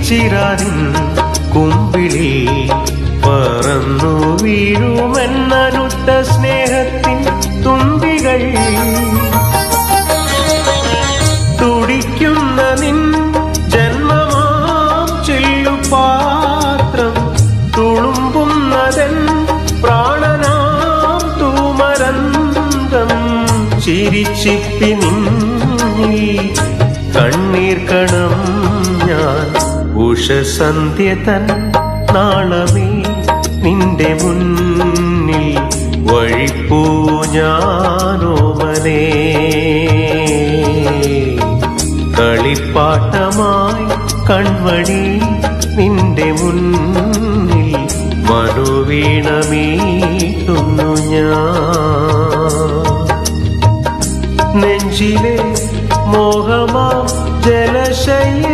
ചിരാതിൻ കുമ്പിളിൽ പറന്നു വീഴുമെന്നനുട്ട സ്നേഹത്തിൻ തുമ്പികൾ തുടിക്കുന്ന നിൻ ജന്മമാം ചെല്ലുപാത്രം തുളുമ്പുന്നതൻ പ്രാണനാം തൂമരന്തം ചിരിച്ചിപ്പി നിന്നിൽ കണ്ണീർ കണം ഞാൻ ഉഷസന്ധ്യ തൻ നാളമേ നിന്റെ മുന്നിൽ വഴിപ്പൂ ഞാനോമനേ കളിപ്പാട്ടമായി കൺമണി നിന്റെ മുന്നിൽ മനോവീണമീട്ടുന്നു ഞാൻ നെഞ്ചിലെ മോഹമാ ജലശയ്യ